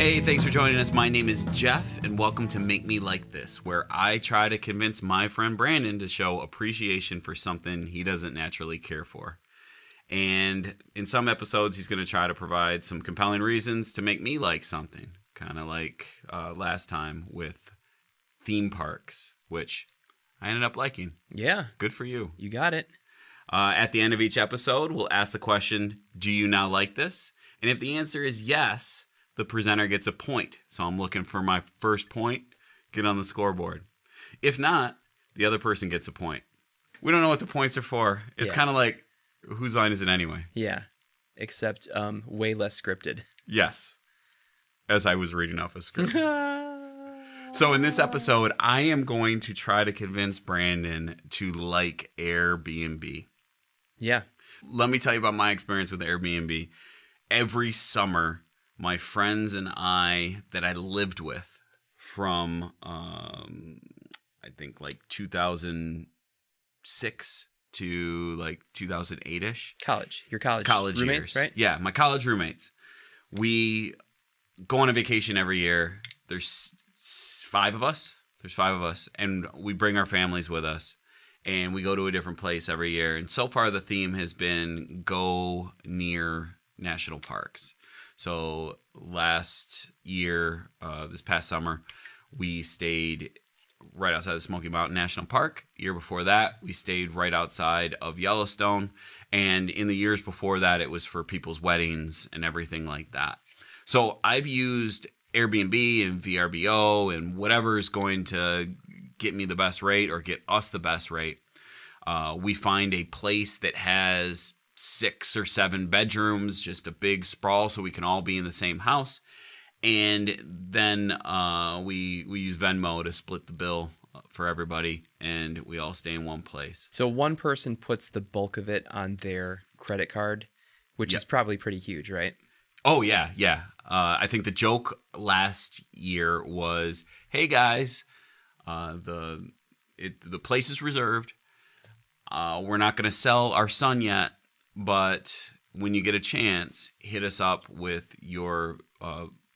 Hey, thanks for joining us. My name is Jeff, and welcome to Make Me Like This, where I try to convince my friend Brandon to show appreciation for something he doesn't naturally care for. And in some episodes, he's going to try to provide some compelling reasons to make me like something, kind of like last time with theme parks, which I ended up liking. Yeah. Good for you. You got it. At the end of each episode, we'll ask the question, do you now like this? And if the answer is yes, the presenter gets a point. So I'm looking for my first point, get on the scoreboard. If not, the other person gets a point. We don't know what the points are for. It's kind of like, whose line is it anyway? Yeah, except way less scripted. Yes, as I was reading off a script. So in this episode, I am going to try to convince Brandon to like Airbnb. Yeah. Let me tell you about my experience with Airbnb. Every summer, my friends and I that I lived with from, I think like 2006 to like 2008-ish. Your college roommates, years. Right? Yeah, my college roommates. We go on a vacation every year. There's five of us, and we bring our families with us, and we go to a different place every year. And so far, the theme has been go near national parks. So last year, this past summer, we stayed right outside of Smoky Mountain National Park. Year before that, we stayed right outside of Yellowstone. And in the years before that, it was for people's weddings and everything like that. So I've used Airbnb and VRBO and whatever is going to get me the best rate or get us the best rate. We find a place that has 6 or 7 bedrooms, just a big sprawl so we can all be in the same house. And then we use Venmo to split the bill for everybody, and we all stay in one place. So one person puts the bulk of it on their credit card, which is probably pretty huge, right? Oh, yeah. I think the joke last year was, hey, guys, the place is reserved. We're not going to sell our son yet, but when you get a chance, hit us up with your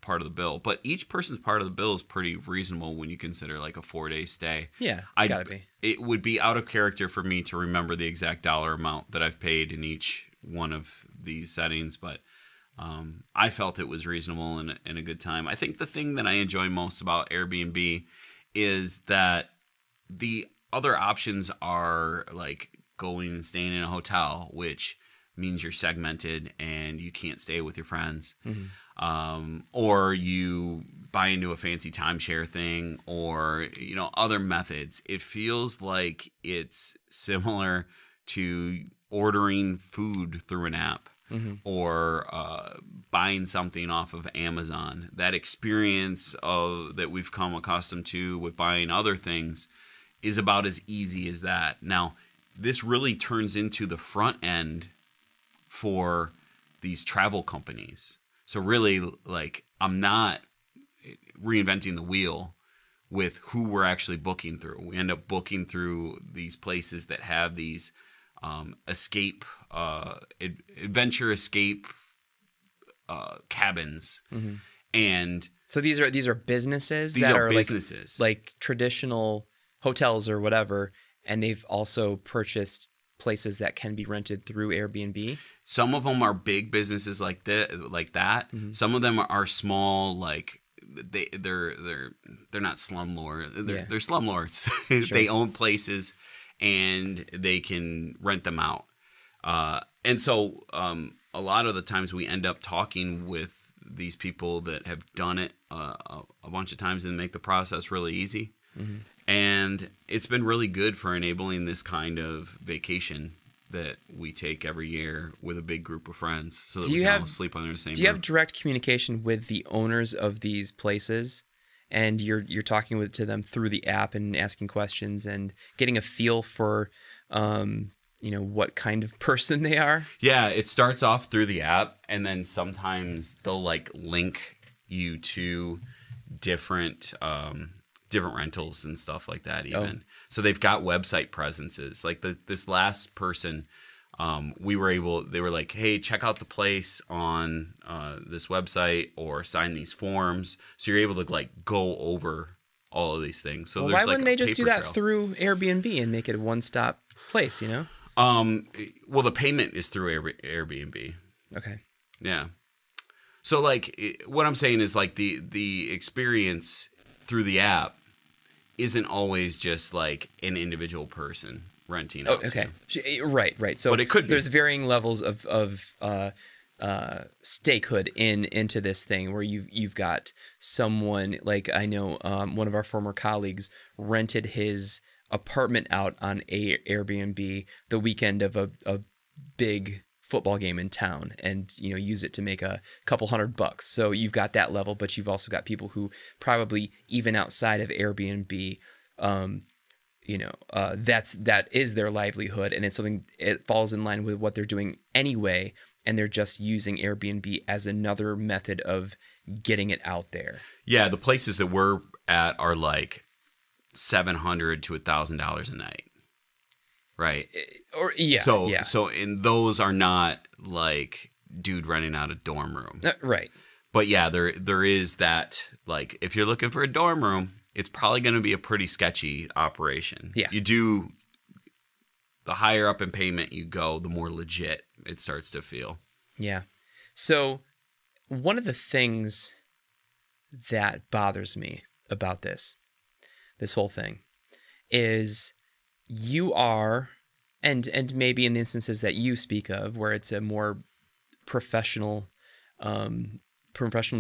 part of the bill. But each person's part of the bill is pretty reasonable when you consider like a 4-day stay. Yeah, it's got to be. It would be out of character for me to remember the exact dollar amount that I've paid in each one of these settings, but I felt it was reasonable and a good time. I think the thing that I enjoy most about Airbnb is that the other options are like going and staying in a hotel, which means you're segmented and you can't stay with your friends. Mm-hmm. Or you buy into a fancy timeshare thing or, other methods. It feels like it's similar to ordering food through an app. Mm-hmm. Or buying something off of Amazon. That experience that we've come accustomed to with buying other things is about as easy as that. Now, this really turns into the front end for these travel companies. So really, like, I'm not reinventing the wheel with who we're actually booking through. We end up booking through these places that have these adventure escape cabins. Mm-hmm. And so these are businesses that are businesses. Like traditional hotels or whatever, and they've also purchased places that can be rented through Airbnb. Some of them are big businesses like that. Mm-hmm. Some of them are small, like they're not slumlords. They're slumlords. Sure. They own places and they can rent them out. And so a lot of the times we end up talking with these people that have done it a bunch of times and make the process really easy. Mm-hmm. And it's been really good for enabling this kind of vacation that we take every year with a big group of friends so that we can all sleep under the same roof. Do you have direct communication with the owners of these places? And you're talking to them through the app and asking questions and getting a feel for what kind of person they are? Yeah, it starts off through the app, and then sometimes they'll like link you to different rentals and stuff like that even. So they've got website presences. Like this last person we were able. They were like, "Hey, check out the place on this website or sign these forms." So you're able to like go over all of these things. So Well, there's why like wouldn't a they just do paper that trail. through Airbnb and make it a one-stop place, you know? Well, the payment is through Airbnb. Okay. Yeah. So like what I'm saying is like the experience through the app isn't always just like an individual person renting out. Okay. Right. So But it could be. there's varying levels of stakehood into this thing where you've got someone like I know one of our former colleagues rented his apartment out on Airbnb the weekend of a big football game in town and use it to make a couple $100. So you've got that level, but you've also got people who probably even outside of Airbnb that is their livelihood, and it's something, it falls in line with what they're doing anyway, and they're just using Airbnb as another method of getting it out there. Yeah, the places that we're at are like $700 to $1,000 a night, right? So and those are not like dude renting out a dorm room, right? But yeah, there is that, like, if you're looking for a dorm room, it's probably going to be a pretty sketchy operation. Yeah. The higher up in payment you go, the more legit it starts to feel. Yeah. So one of the things that bothers me about this whole thing is you are, and maybe in the instances that you speak of where it's a more professionally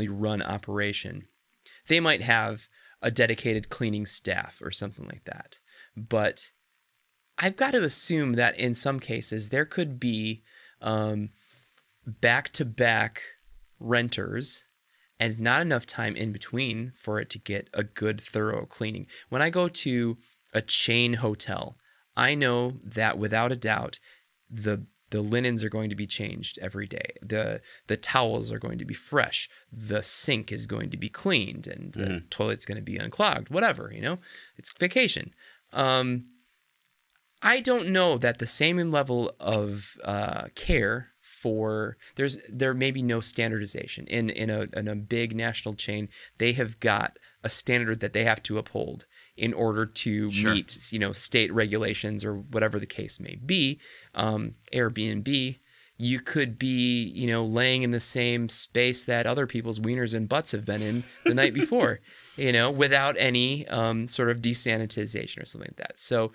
run operation, they might have a dedicated cleaning staff or something like that. But I've got to assume that in some cases there could be back-to-back renters and not enough time in between for it to get a good, thorough cleaning. When I go to a chain hotel, I know that without a doubt, the linens are going to be changed every day. The towels are going to be fresh. The sink is going to be cleaned, and the toilet's going to be unclogged. Whatever, it's vacation. I don't know that the same level of care for there may be no standardization in a big national chain. They have got a standard that they have to uphold in order to meet, state regulations or whatever the case may be. Airbnb, you could be, laying in the same space that other people's wieners and butts have been in the night before, without any sort of desanitization or something like that. So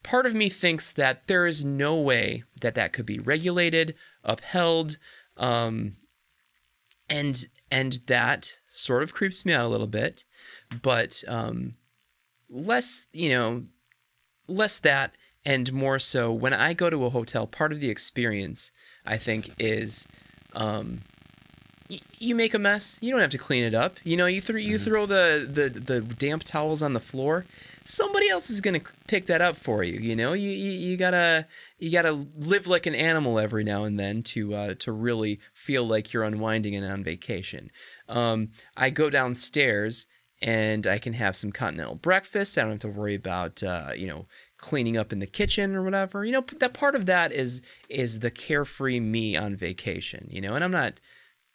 part of me thinks that there is no way that could be regulated, upheld, and that sort of creeps me out a little bit. But less that, and more so when I go to a hotel, part of the experience, I think, is you make a mess. You don't have to clean it up. You throw the damp towels on the floor. Somebody else is gonna pick that up for you. You gotta live like an animal every now and then to really feel like you're unwinding and on vacation. I go downstairs and I can have some continental breakfast. I don't have to worry about cleaning up in the kitchen or whatever. That part of that is the carefree me on vacation. And I'm not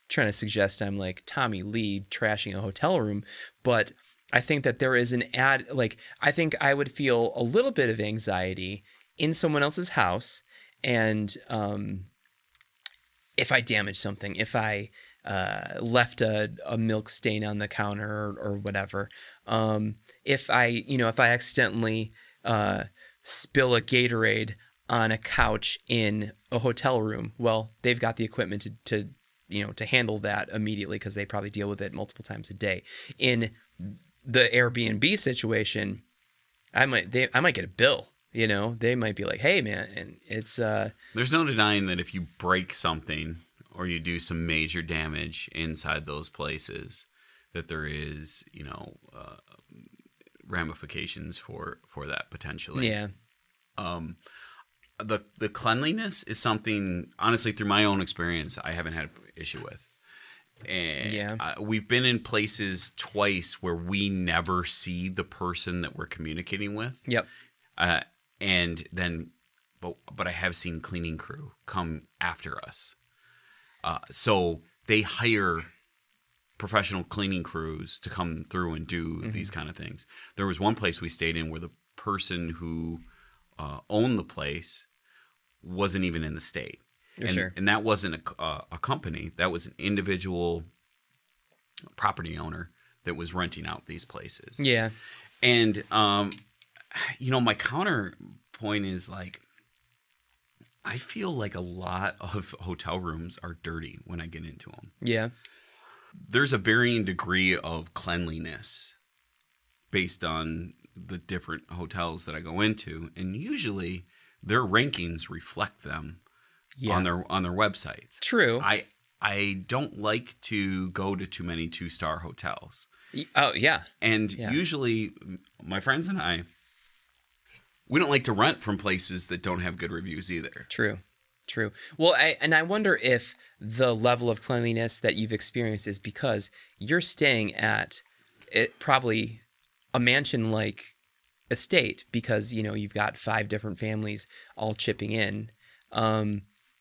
trying to suggest I'm like Tommy Lee trashing a hotel room, but I think that there is I think I would feel a little bit of anxiety in someone else's house, and if I damage something, if I left a milk stain on the counter or whatever, if I accidentally spill a Gatorade on a couch in a hotel room, well, they've got the equipment to handle that immediately because they probably deal with it multiple times a day. In the Airbnb situation, I might get a bill. They might be like, "Hey, man," and it's there's no denying that if you break something or you do some major damage inside those places, that there is ramifications for that potentially. Yeah. The cleanliness is something, honestly, through my own experience, I haven't had an issue with. And we've been in places twice where we never see the person that we're communicating with. Yep. And then but I have seen cleaning crew come after us. So they hire professional cleaning crews to come through and do these kind of things. There was one place we stayed in where the person who owned the place wasn't even in the state. And that wasn't a company. That was an individual property owner that was renting out these places. Yeah. And, my counterpoint is like, I feel like a lot of hotel rooms are dirty when I get into them. Yeah. There's a varying degree of cleanliness based on the different hotels that I go into. And usually their rankings reflect them on their websites. True. I don't like to go to too many 2-star hotels. Oh, yeah. And usually my friends and I, we don't like to rent from places that don't have good reviews either. True. Well, I wonder if the level of cleanliness that you've experienced is because you're staying at probably a mansion-like estate because, you've got 5 different families all chipping in.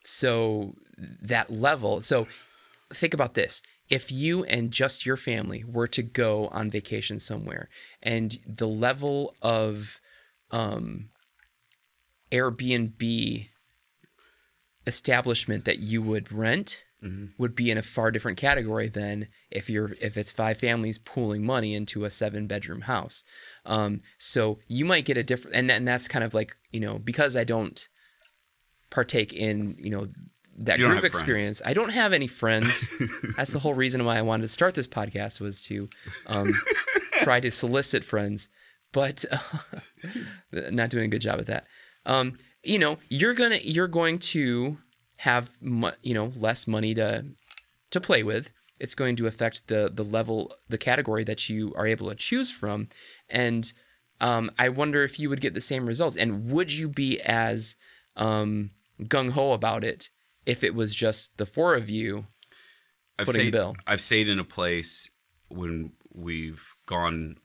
So that level. So think about this. If you and just your family were to go on vacation somewhere and the level of Airbnb establishment that you would rent would be in a far different category than if it's 5 families pooling money into a 7-bedroom house. So you might get a different, and that's kind of like, because I don't partake in, that group experience. I don't have any friends. That's the whole reason why I wanted to start this podcast, was to try to solicit friends, but not doing a good job at that. You're going to have less money to play with. It's going to affect the level, the category that you are able to choose from, and I wonder if you would get the same results, and would you be as gung ho about it if it was just the 4 of you footing the bill? I've stayed in a place when we've gone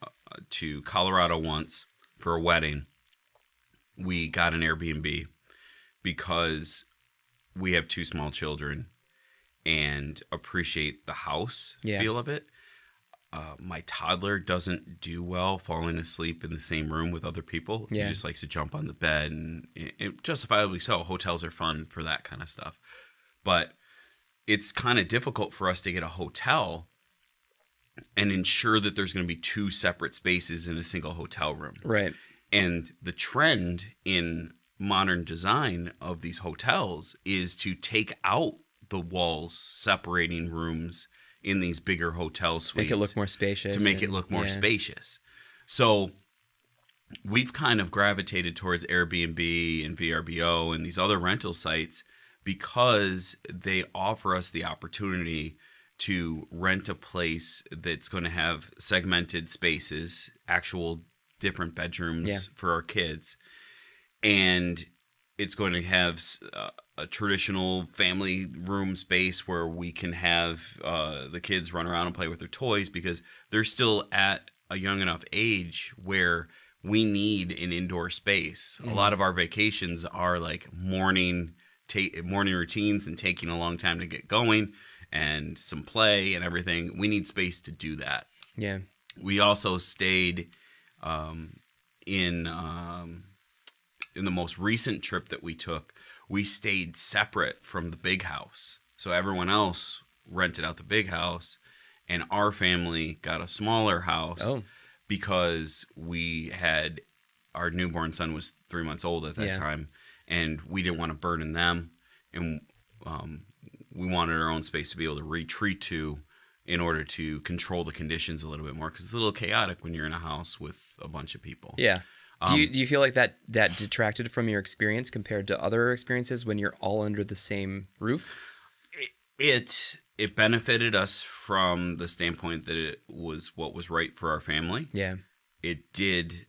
to Colorado once for a wedding. We got an Airbnb because we have 2 small children and appreciate the house feel of it. My toddler doesn't do well falling asleep in the same room with other people. He just likes to jump on the bed, and justifiably so. Hotels are fun for that kind of stuff. But it's kind of difficult for us to get a hotel and ensure that there's going to be 2 separate spaces in a single hotel room. Right. And the trend in modern design of these hotels is to take out the walls separating rooms in these bigger hotel suites. Make it look more spacious. To make it look more spacious. So we've kind of gravitated towards Airbnb and VRBO and these other rental sites because they offer us the opportunity to rent a place that's going to have segmented spaces, actual different bedrooms for our kids. And it's going to have a traditional family room space where we can have the kids run around and play with their toys, because they're still at a young enough age where we need an indoor space. A lot of our vacations are like morning routines and taking a long time to get going and some play and everything. We need space to do that. Yeah. We also stayed in the most recent trip that we took. We stayed separate from the big house. So everyone else rented out the big house, and our family got a smaller house because our newborn son was 3 months old at that time, and we didn't want to burden them, and we wanted our own space to be able to retreat to in order to control the conditions a little bit more, because it's a little chaotic when you're in a house with a bunch of people. Yeah. Do you feel like that detracted from your experience compared to other experiences when you're all under the same roof? It benefited us from the standpoint that it was what was right for our family. Yeah. It did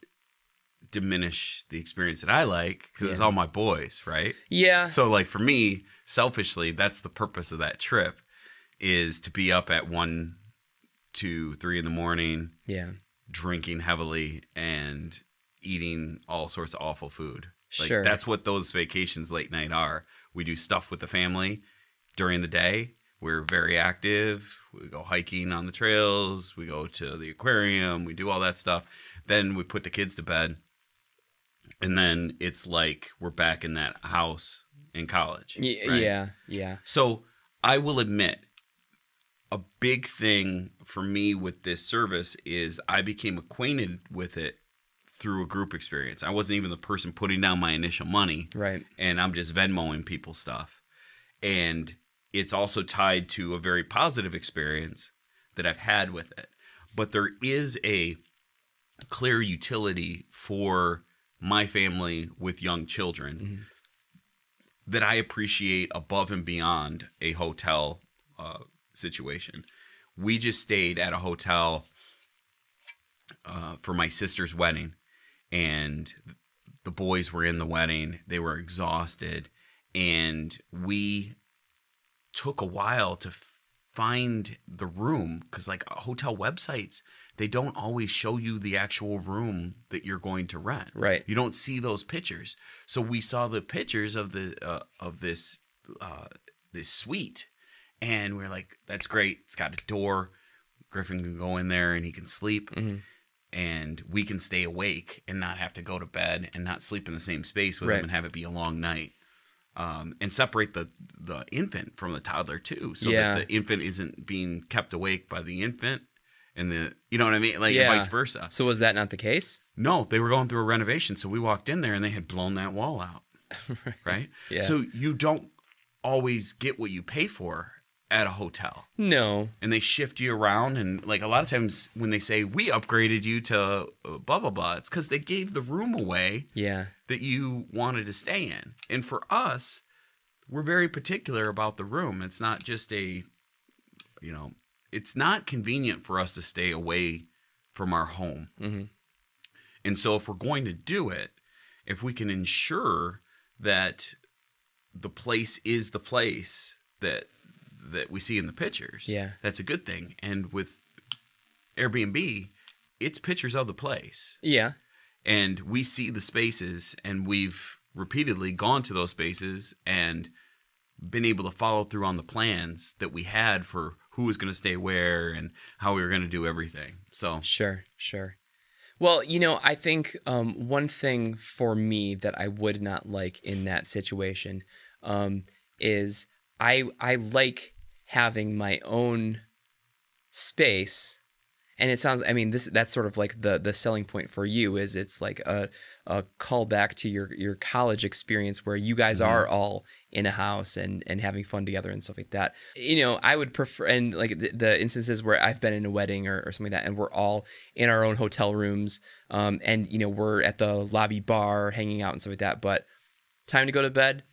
diminish the experience that I like, because it's all my boys, right? Yeah. So like for me, selfishly, that's the purpose of that trip, is to be up at 1, 2, 3 in the morning, drinking heavily and eating all sorts of awful food. Like Sure. that's what those vacations late night are. We do stuff with the family during the day. We're very active. We go hiking on the trails. We go to the aquarium. We do all that stuff. Then we put the kids to bed. And then it's like we're back in that house in college. Right? Yeah, yeah. So I will admit, a big thing for me with this service is I became acquainted with it through a group experience. I wasn't even the person putting down my initial money. Right. And I'm just Venmoing people stuff. And it's also tied to a very positive experience that I've had with it. But there is a clear utility for my family with young children that I appreciate above and beyond a hotel situation. We just stayed at a hotel for my sister's wedding, and the boys were in the wedding. They were exhausted, and we took a while to find the room because, like, hotel websites, they don't always show you the actual room that you're going to rent. Right. You don't see those pictures. So we saw the pictures of the this suite, and we're like, "That's great. It's got a door. Griffin can go in there and he can sleep." And we can stay awake and not have to go to bed and not sleep in the same space with him and have it be a long night. And separate the infant from the toddler too, so that the infant isn't being kept awake by the infant, and you know what I mean, like vice versa. So was that not the case? No, they were going through a renovation, so we walked in there and they had blown that wall out, right? Yeah. So you don't always get what you pay for at a hotel. No. And they shift you around, and like a lot of times when they say we upgraded you to blah blah blah, it's because they gave the room away that you wanted to stay in. And for us, we're very particular about the room. It's not just it's not convenient for us to stay away from our home. And so if we're going to do it, if we can ensure that the place is the place that we see in the pictures, that's a good thing. And with Airbnb, it's pictures of the place. Yeah. And we see the spaces, and we've repeatedly gone to those spaces and been able to follow through on the plans that we had for who was going to stay where and how we were going to do everything. So Sure. Well, I think one thing for me that I would not like in that situation is I like having my own space. And it sounds, that's sort of like the selling point for you is it's like a callback to your college experience where you guys are all in a house and having fun together and stuff like that. I would prefer, and like the instances where I've been in a wedding or something like that, and we're all in our own hotel rooms, and we're at the lobby bar hanging out and stuff like that. But time to go to bed,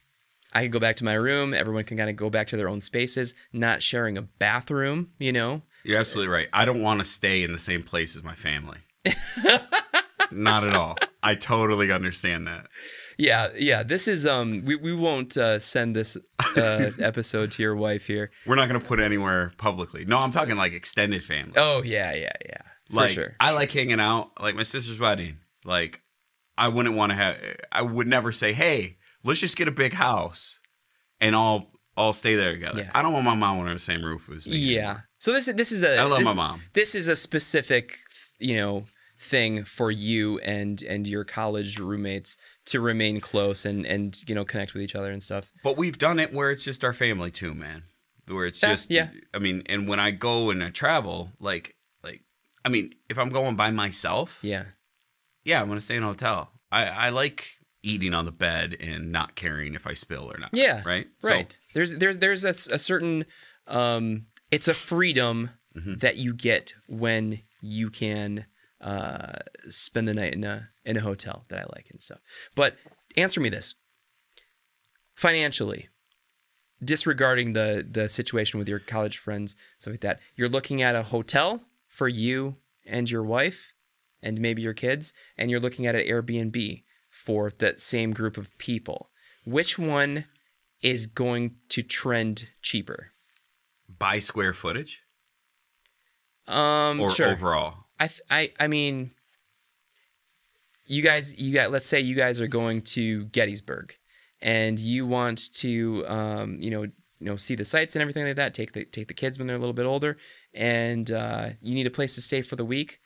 I can go back to my room. Everyone can kind of go back to their own spaces, not sharing a bathroom, You're absolutely right. I don't want to stay in the same place as my family. Not at all. I totally understand that. Yeah. This is we won't send this episode to your wife here. We're not going to put it anywhere publicly. No, I'm talking like extended family. Oh yeah. Like, for sure. I like hanging out. Like my sister's wedding. Like I would never say, "Hey, let's just get a big house and all stay there together." Yeah. I don't want my mom under the same roof as me. Yeah. Anymore. So this is I love my mom. This is a specific, thing for you and your college roommates to remain close and connect with each other and stuff. But we've done it where it's just our family too, man. Where it's just and when I go and I travel, if I'm going by myself, I'm gonna stay in a hotel. I like eating on the bed and not caring if I spill or not. Yeah. Right? Right. So, there's a certain it's a freedom that you get when you can spend the night in a hotel that I like and stuff. But answer me this. Financially, disregarding the situation with your college friends, stuff like that, you're looking at a hotel for you and your wife and maybe your kids, and you're looking at an Airbnb for that same group of people. Which one is going to trend cheaper? By square footage? Or sure. Overall? I mean, let's say you guys are going to Gettysburg, and you want to, see the sights and everything like that. Take the kids when they're a little bit older, and you need a place to stay for the week.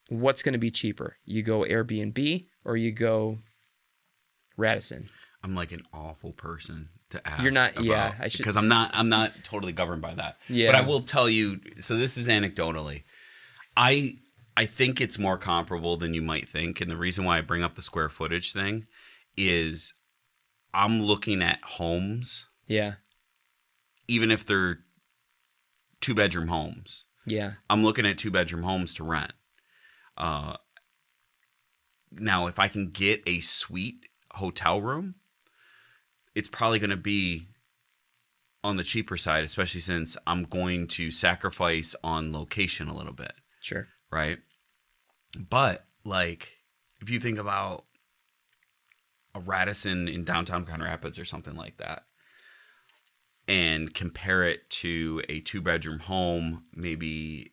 What's going to be cheaper? You go Airbnb or you go Radisson? I'm like an awful person to ask. You're not, about, yeah. I should, because I'm not totally governed by that. Yeah. But I will tell you. So this is anecdotally. I think it's more comparable than you might think, and the reason why I bring up the square footage thing is I'm looking at homes. Yeah. Even if they're 2-bedroom homes. Yeah. I'm looking at 2-bedroom homes to rent. Now, if I can get a suite hotel room, it's probably going to be on the cheaper side, especially since I'm going to sacrifice on location a little bit. Sure. Right? But, like, if you think about a Radisson in downtown Grand Rapids or something like that, and compare it to a 2-bedroom home, maybe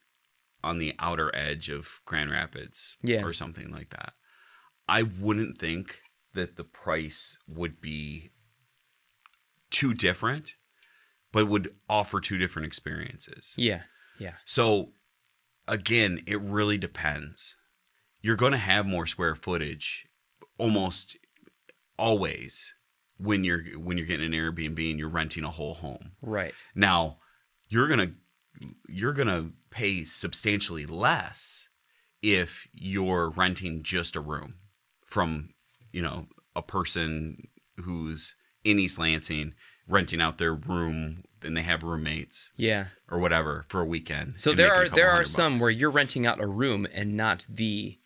on the outer edge of Grand Rapids or something like that, I wouldn't think that the price would be too different, but would offer 2 different experiences. Yeah. Yeah. So, again, it really depends. You're going to have more square footage almost always when you're getting an Airbnb and you're renting a whole home. Right. Now, you're gonna pay substantially less if you're renting just a room from, a person who's in East Lansing renting out their room and they have roommates. Yeah. Or whatever for a weekend. So there are some where you're renting out a room and not the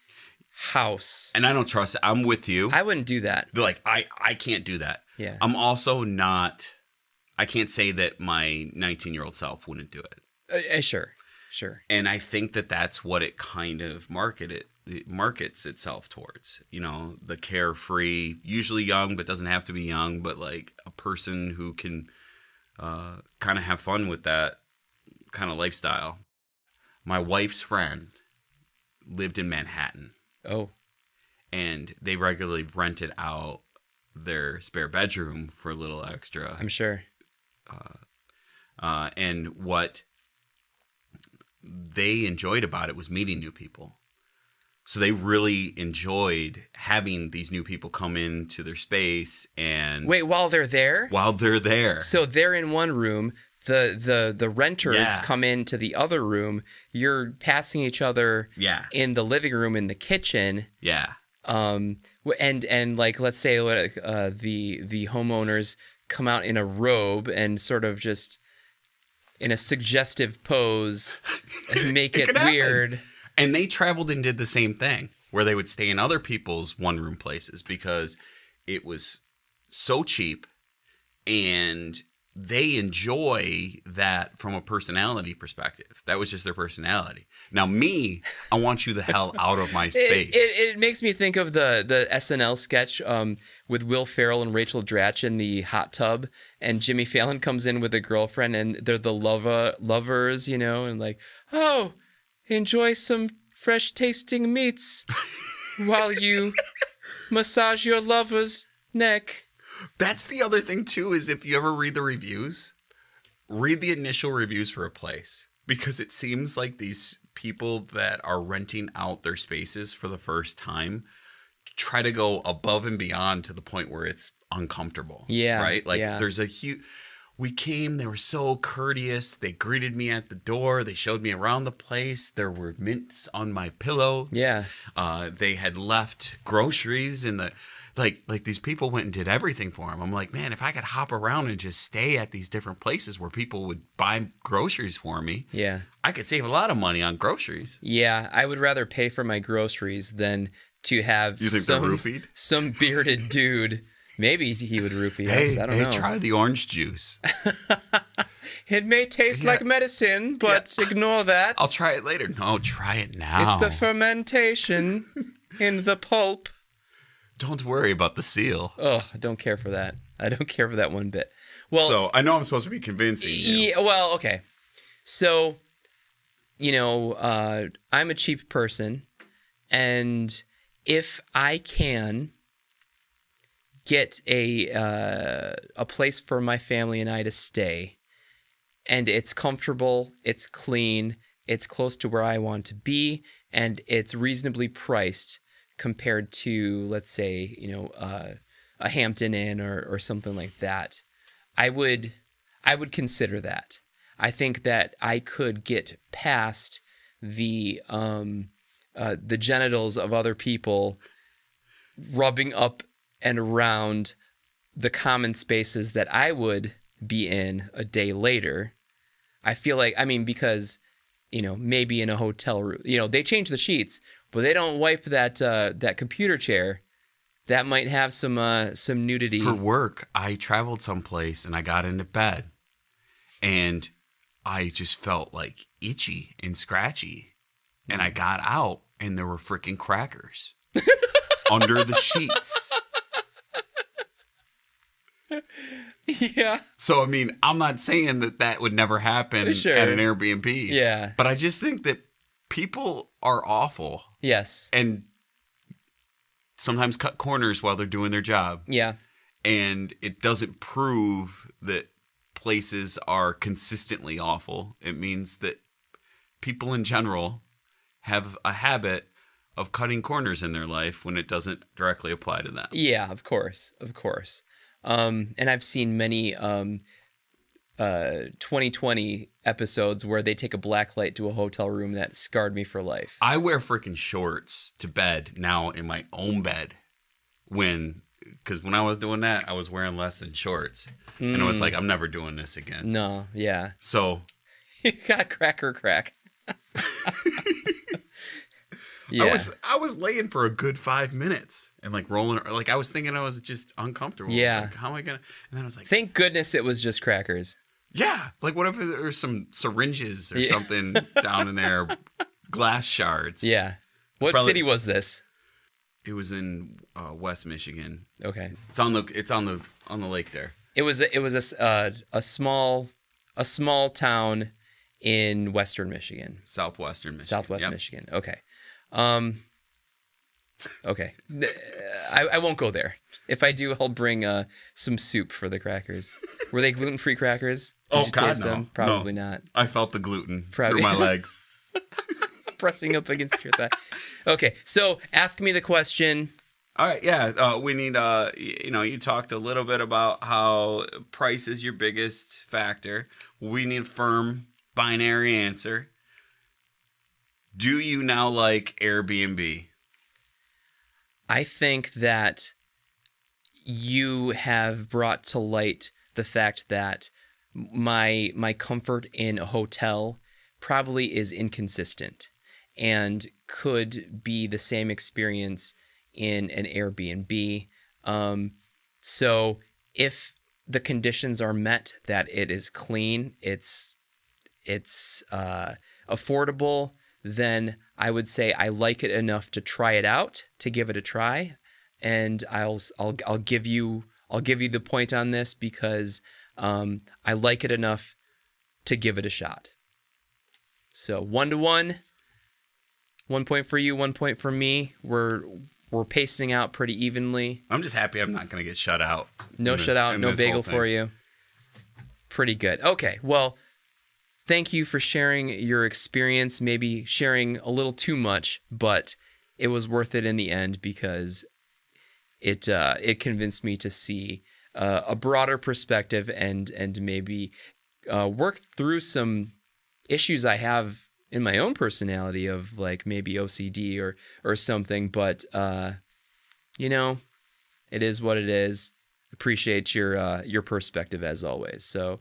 house. And I don't trust it. I'm with you. I wouldn't do that. Like, I can't do that. Yeah. I'm also not, I can't say that my 19-year-old self wouldn't do it. Sure. And I think that that's what it kind of markets itself towards. The carefree, usually young, but doesn't have to be young, but like a person who can kind of have fun with that kind of lifestyle. My wife's friend lived in Manhattan. Oh. And they regularly rented out their spare bedroom for a little extra. I'm sure. And what they enjoyed about it was meeting new people. So they really enjoyed having these new people come into their space and... Wait, while they're there? While they're there. So they're in one room. The renters come into the other room. You're passing each other in the living room, in the kitchen. Yeah. And like, let's say the homeowners come out in a robe and sort of just in a suggestive pose and make it weird. And they traveled and did the same thing, where they would stay in other people's one-room places because it was so cheap, and they enjoy that from a personality perspective. That was just their personality. Now, me, I want you the hell out of my space. It makes me think of the SNL sketch with Will Ferrell and Rachel Dratch in the hot tub, and Jimmy Fallon comes in with a girlfriend, and they're the lovers, and like, oh, enjoy some fresh tasting meats while you massage your lover's neck. That's the other thing, too, is if you ever read the reviews, read the initial reviews for a place. Because it seems like these people that are renting out their spaces for the first time try to go above and beyond to the point where it's uncomfortable. Yeah. Right? Like, there's a huge... We came, they were so courteous. They greeted me at the door. They showed me around the place. There were mints on my pillows. Yeah. They had left groceries in the... Like these people went and did everything for him. I'm like, man, if I could hop around and just stay at these different places where people would buy groceries for me, I could save a lot of money on groceries. Yeah, I would rather pay for my groceries than to have some bearded dude. Maybe he would roofie us. I don't know. Try the orange juice. It may taste like medicine, but ignore that. I'll try it later. No, try it now. It's the fermentation in the pulp. Don't worry about the seal. Oh, I don't care for that. I don't care for that one bit. Well, so I know I'm supposed to be convincing you. Yeah, well, okay. So, I'm a cheap person, and if I can get a place for my family and I to stay, and it's comfortable, it's clean, it's close to where I want to be, and it's reasonably priced compared to, let's say, a Hampton Inn or something like that, I would consider that. I think that I could get past the genitals of other people rubbing up and around the common spaces that I would be in a day later. I feel like, because, maybe in a hotel room, they change the sheets, but they don't wipe that computer chair. That might have some nudity. For work, I traveled someplace and I got into bed and I just felt like itchy and scratchy. And I got out and there were freaking crackers under the sheets. Yeah. So, I'm not saying that would never happen at an Airbnb. Yeah. But I just think that people are awful. Yes. And sometimes cut corners while they're doing their job. Yeah. And it doesn't prove that places are consistently awful. It means that people in general have a habit of cutting corners in their life when it doesn't directly apply to them. Yeah, of course. And I've seen many 2020 episodes where they take a black light to a hotel room that scarred me for life. I wear freaking shorts to bed now in my own bed because when I was doing that, I was wearing less than shorts. And I was like, I'm never doing this again. No, yeah. So. You got cracker crack. Yeah. I was laying for a good 5 minutes and rolling, I was thinking I was just uncomfortable. Yeah. How am I gonna? And then I was like, thank goodness it was just crackers. Yeah. What if there were some syringes or something down in there, glass shards? Yeah. What city was this? It was in West Michigan. Okay. It's on the lake there. It was a small town in Western Michigan. Southwestern Michigan. Southwest Michigan. Okay. Okay. I won't go there. If I do, I'll bring some soup for the crackers. Were they gluten-free crackers? Did you taste them? Probably not. I felt the gluten through my legs. Pressing up against your thigh. Okay, so ask me the question. All right, yeah. We need, you talked a little bit about how price is your biggest factor. We need a firm binary answer. Do you now like Airbnb? I think that you have brought to light the fact that my comfort in a hotel probably is inconsistent and could be the same experience in an Airbnb. So if the conditions are met, that it is clean, it's affordable, then I would say I like it enough to try it out, to give it a try, and I'll give you the point on this because I like it enough to give it a shot. So 1-1, 1 point for you, 1 point for me. We're pacing out pretty evenly. I'm just happy I'm not going to get shut out. No shutout, no bagel for you. Pretty good. Okay, well, thank you for sharing your experience, maybe sharing a little too much, but it was worth it in the end because it convinced me to see a broader perspective and maybe work through some issues I have in my own personality of maybe OCD or something, but it is what it is. Appreciate your perspective as always. So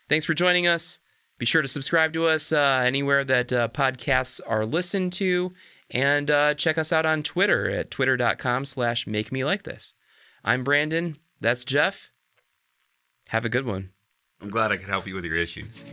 thanks for joining us. Be sure to subscribe to us anywhere that podcasts are listened to, and check us out on Twitter at twitter.com/makemelikethis. I'm Brandon. That's Jeff. Have a good one. I'm glad I could help you with your issues.